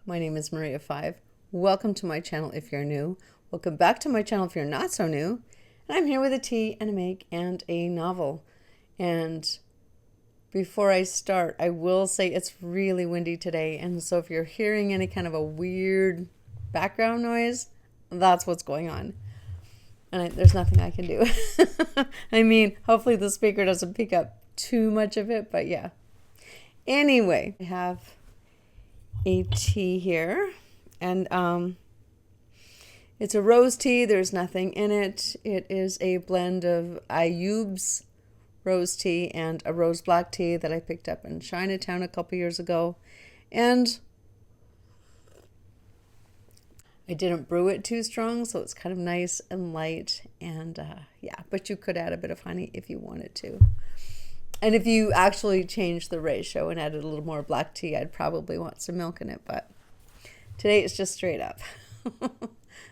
My name is Maria 5. Welcome to my channel if you're new. Welcome back to my channel if you're not so new. And I'm here with a tea and a make and a novel. And before I start, I will say it's really windy today. And so if you're hearing any kind of a weird background noise, that's what's going on. And there's nothing I can do. I mean, hopefully the speaker doesn't pick up too much of it, but yeah. Anyway, I have a tea here, and it's a rose tea. There's nothing in it. It is a blend of Ayub's rose tea and a rose black tea that I picked up in Chinatown a couple years ago, and I didn't brew it too strong, so it's kind of nice and light, and yeah, but you could add a bit of honey if you wanted to. And if you actually changed the ratio and added a little more black tea, I'd probably want some milk in it, but today it's just straight up.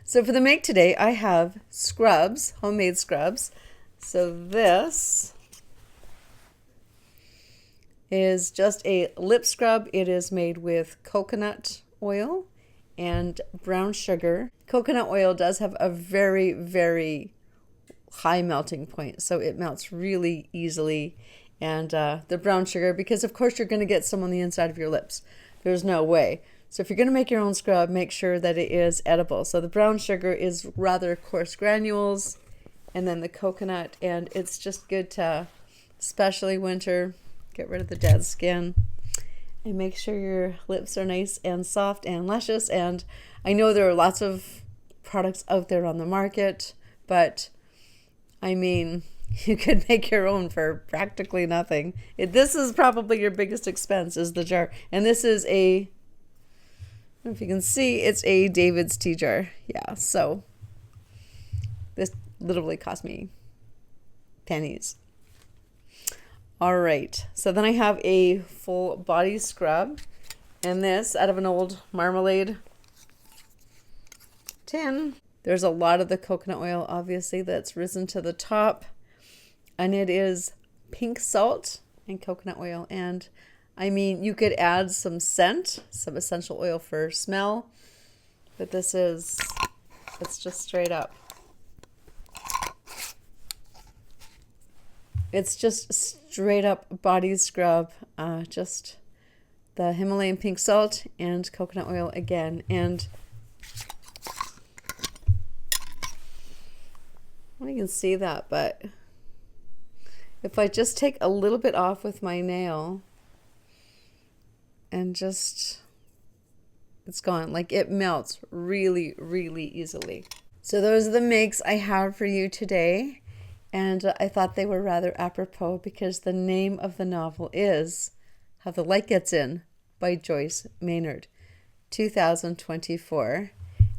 So for the make today, I have scrubs, homemade scrubs. So this is just a lip scrub. It is made with coconut oil and brown sugar. Coconut oil does have a very, very high melting point, so it melts really easily. And the brown sugar, because of course you're going to get some on the inside of your lips. There's no way. So if you're going to make your own scrub, make sure that it is edible. So the brown sugar is rather coarse granules, and then the coconut, and it's just good to, especially winter, get rid of the dead skin and make sure your lips are nice and soft and luscious. And I know there are lots of products out there on the market, but I mean, you could make your own for practically nothing. This is probably your biggest expense, is the jar. And this is a, I don't know if you can see, it's a David's tea jar. Yeah, so this literally cost me pennies. All right, so then I have a full body scrub, and this out of an old marmalade tin. There's a lot of the coconut oil, obviously, that's risen to the top. And it is pink salt and coconut oil. And I mean, you could add some scent, some essential oil for smell. But this is, it's just straight up. It's just straight up body scrub. Just the Himalayan pink salt and coconut oil again. And well, you can see that, but if I just take a little bit off with my nail and just, it's gone. Like, it melts really, really easily. So those are the makes I have for you today. And I thought they were rather apropos because the name of the novel is How the Light Gets In by Joyce Maynard, 2024.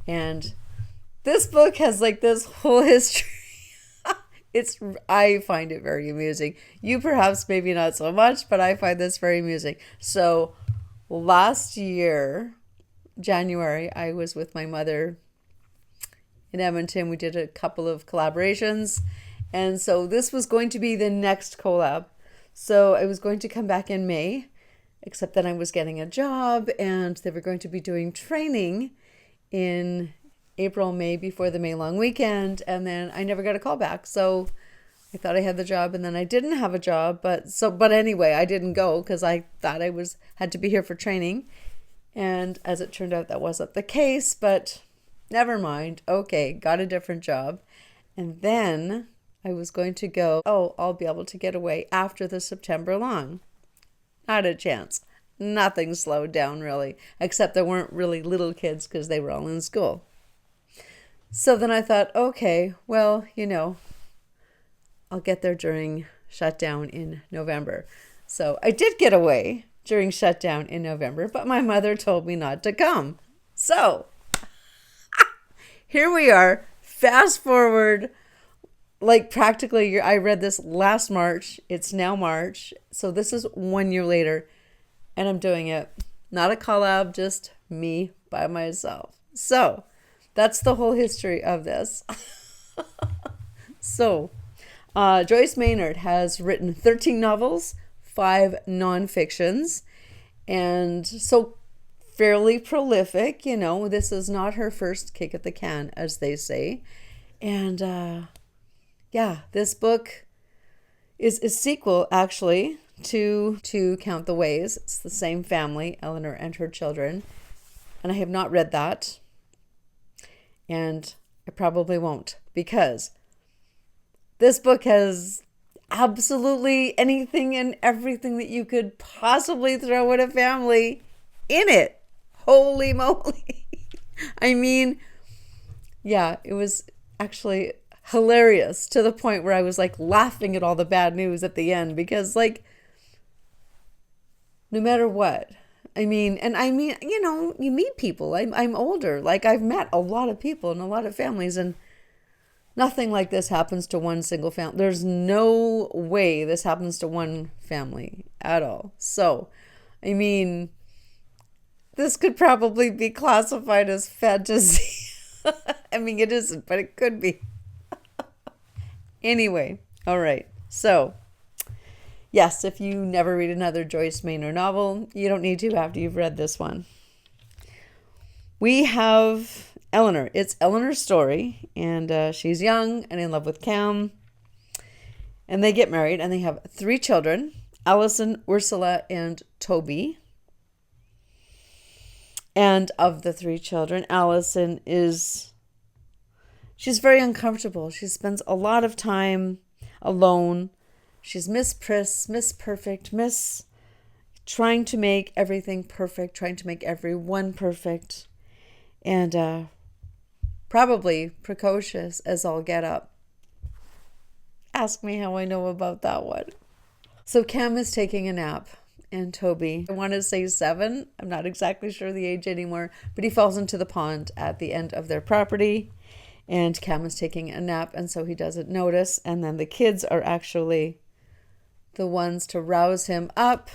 And this book has like this whole history. I find it very amusing. You perhaps maybe not so much, but I find this very amusing. So last year, January, I was with my mother in Edmonton. We did a couple of collaborations. And so this was going to be the next collab. So I was going to come back in May, except that I was getting a job and they were going to be doing training in April, May, before the May long weekend, and then I never got a call back. So I thought I had the job, and then I didn't have a job. But anyway, I didn't go because I thought I had to be here for training, and as it turned out, that wasn't the case. But never mind. Okay, got a different job, and then I was going to go. Oh, I'll be able to get away after the September long. Not a chance. Nothing slowed down really, except there weren't really little kids because they were all in school. So then I thought, okay, well, you know, I'll get there during shutdown in November. So I did get away during shutdown in November, but my mother told me not to come. So here we are, fast forward, like practically, I read this last March. It's now March. So this is 1 year later, and I'm doing it. Not a collab, just me by myself. So that's the whole history of this. So, Joyce Maynard has written 13 novels, 5 nonfictions. And so fairly prolific. This is not her first kick at the can, as they say. And yeah, this book is a sequel, actually, to Count the Ways. It's the same family, Eleanor and her children. And I have not read that. And I probably won't, because this book has absolutely anything and everything that you could possibly throw at a family in it. Holy moly. I mean, yeah, it was actually hilarious to the point where I was like laughing at all the bad news at the end, because like, no matter what, you meet people. I'm older. Like, I've met a lot of people in a lot of families, and nothing like this happens to one single family. There's no way this happens to one family at all. So, I mean, this could probably be classified as fantasy. I mean, it isn't, but it could be. Anyway, all right. So, yes, if you never read another Joyce Maynard novel, you don't need to after you've read this one. We have Eleanor. It's Eleanor's story, and she's young and in love with Cam. And they get married, and they have 3 children, Allison, Ursula, and Toby. And of the 3 children, Allison she's very uncomfortable. She spends a lot of time alone. She's Miss Priss, Miss Perfect, trying to make everything perfect, trying to make everyone perfect. And probably precocious as all get up. Ask me how I know about that one. So Cam is taking a nap, and Toby, I want to say 7. I'm not exactly sure the age anymore, but he falls into the pond at the end of their property, and Cam is taking a nap, and so he doesn't notice. And then the kids are actually the ones to rouse him up.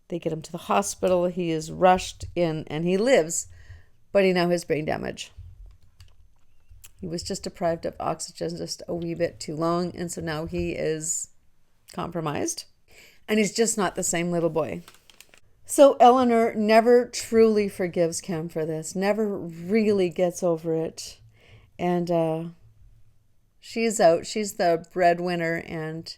They get him to the hospital. He is rushed in, and he lives, but he now has brain damage. He was just deprived of oxygen just a wee bit too long, and so now he is compromised, and he's just not the same little boy. So Eleanor never truly forgives Cam for this, never really gets over it, and she's out. She's the breadwinner, and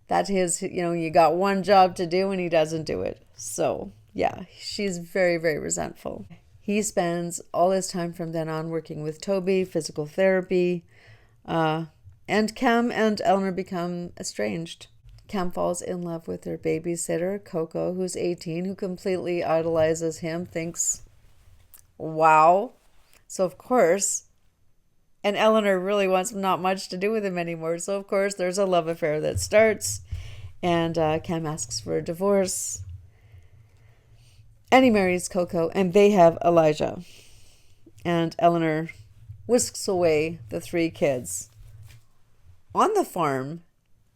that is, you got one job to do, and he doesn't do it. So yeah, she's very, very resentful. He spends all his time from then on working with Toby, physical therapy, and Cam and Eleanor become estranged. Cam falls in love with their babysitter, Coco, who's 18, who completely idolizes him, thinks, wow. So, of course, and Eleanor really wants not much to do with him anymore. So, of course, there's a love affair that starts, and Cam asks for a divorce. And he marries Coco, and they have Elijah. And Eleanor whisks away the 3 kids on the farm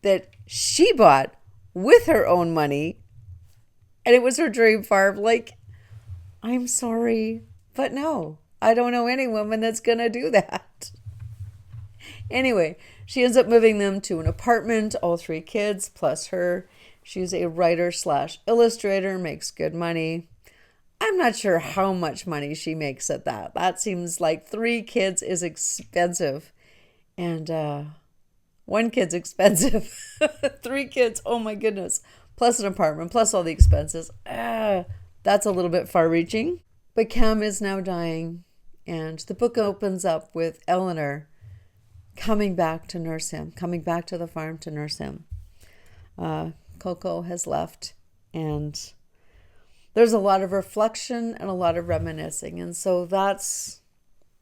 that she bought with her own money. And it was her dream farm. Like, I'm sorry, but no, I don't know any woman that's going to do that. Anyway, she ends up moving them to an apartment, all 3 kids, plus her. She's a writer/illustrator, makes good money. I'm not sure how much money she makes at that. That seems like 3 kids is expensive. And 1 kid's expensive. 3 kids, oh my goodness. Plus an apartment, plus all the expenses. That's a little bit far-reaching. But Cam is now dying. And the book opens up with Eleanor coming back to nurse him, coming back to the farm to nurse him. Coco has left, and there's a lot of reflection and a lot of reminiscing. And so that's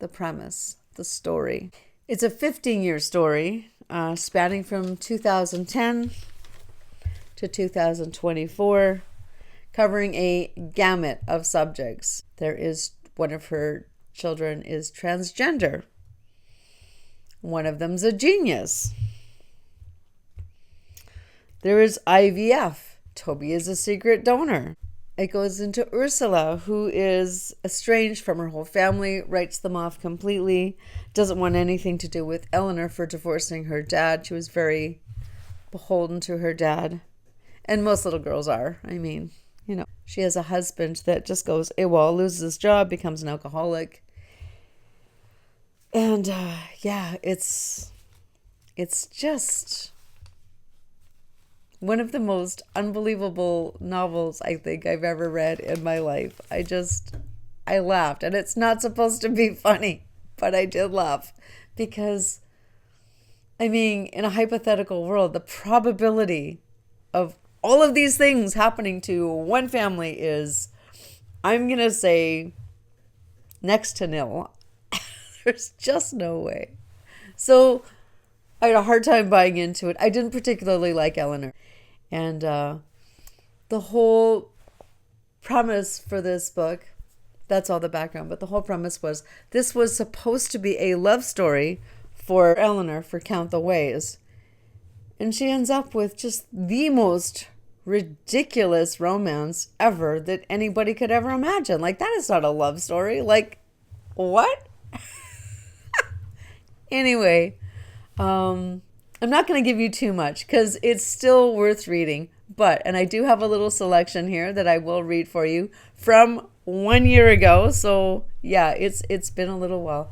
the premise, the story. It's a 15-year story spanning from 2010 to 2024, covering a gamut of subjects. One of her children is transgender. One of them's a genius. There is IVF. Toby is a secret donor. It goes into Ursula, who is estranged from her whole family, writes them off completely, doesn't want anything to do with Eleanor for divorcing her dad. She was very beholden to her dad. And most little girls are. I mean, She has a husband that just goes AWOL, loses his job, becomes an alcoholic. And yeah, it's just one of the most unbelievable novels I think I've ever read in my life. I laughed, and it's not supposed to be funny, but I did laugh because, I mean, in a hypothetical world, the probability of all of these things happening to one family is, I'm going to say, next to nil. There's just no way. So I had a hard time buying into it. I didn't particularly like Eleanor. And the whole premise for this book, that's all the background, but the whole premise was this was supposed to be a love story for Eleanor for Count the Ways. And she ends up with just the most ridiculous romance ever that anybody could ever imagine. Like, that is not a love story. Like, what? Anyway, I'm not going to give you too much because it's still worth reading. But, and I do have a little selection here that I will read for you from 1 year ago. So yeah, it's been a little while.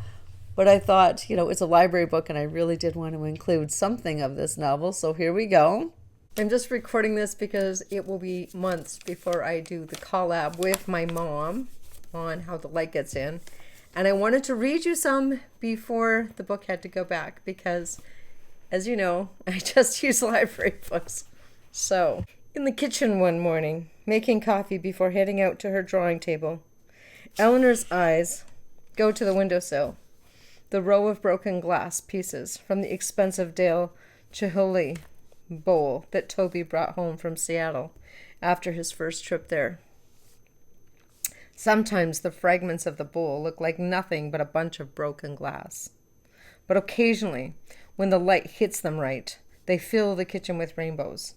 But I thought, it's a library book and I really did want to include something of this novel. So here we go. I'm just recording this because it will be months before I do the collab with my mom on How the Light Gets In. And I wanted to read you some before the book had to go back because, as you know, I just use library books. So, in the kitchen one morning, making coffee before heading out to her drawing table, Eleanor's eyes go to the windowsill. The row of broken glass pieces from the expensive Dale Chihuly bowl that Toby brought home from Seattle after his first trip there. Sometimes the fragments of the bowl look like nothing but a bunch of broken glass. But occasionally, when the light hits them right, they fill the kitchen with rainbows.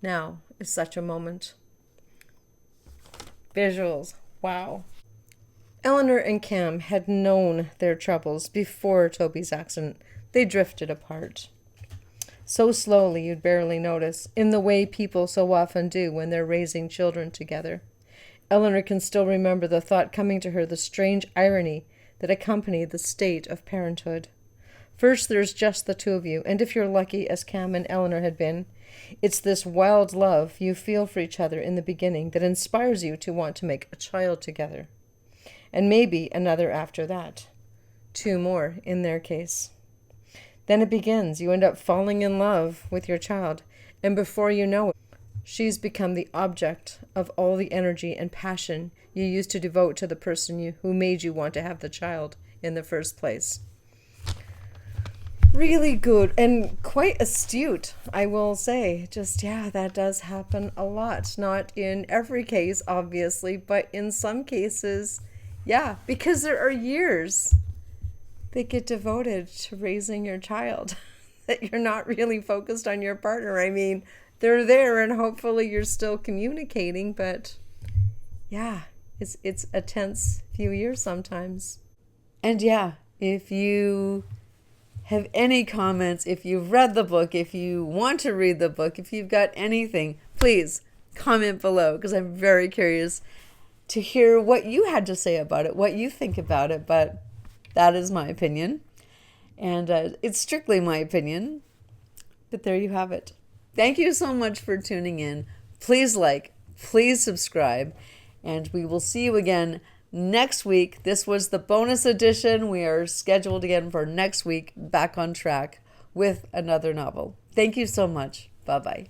Now is such a moment. Visuals. Wow. Eleanor and Cam had known their troubles before Toby's accident. They drifted apart. So slowly you'd barely notice, in the way people so often do when they're raising children together. Eleanor can still remember the thought coming to her, the strange irony that accompanied the state of parenthood. First, there's just the two of you, and if you're lucky, as Cam and Eleanor had been, it's this wild love you feel for each other in the beginning that inspires you to want to make a child together. And maybe another after that. 2 more in their case. Then it begins. You end up falling in love with your child, and before you know it, she's become the object of all the energy and passion you used to devote to the person who made you want to have the child in the first place. Really good and quite astute, I will say. Just, yeah, that does happen a lot. Not in every case, obviously, but in some cases, yeah, because there are years that get devoted to raising your child that you're not really focused on your partner. I mean, they're there and hopefully you're still communicating, but yeah, it's a tense few years sometimes. And yeah, if you have any comments, if you've read the book, if you want to read the book, if you've got anything, please comment below because I'm very curious to hear what you had to say about it, what you think about it. But that is my opinion, and it's strictly my opinion, but there you have it. Thank you so much for tuning in. Please like, please subscribe, and we will see you again next week. This was the bonus edition. We are scheduled again for next week, back on track with another novel. Thank you so much. Bye-bye.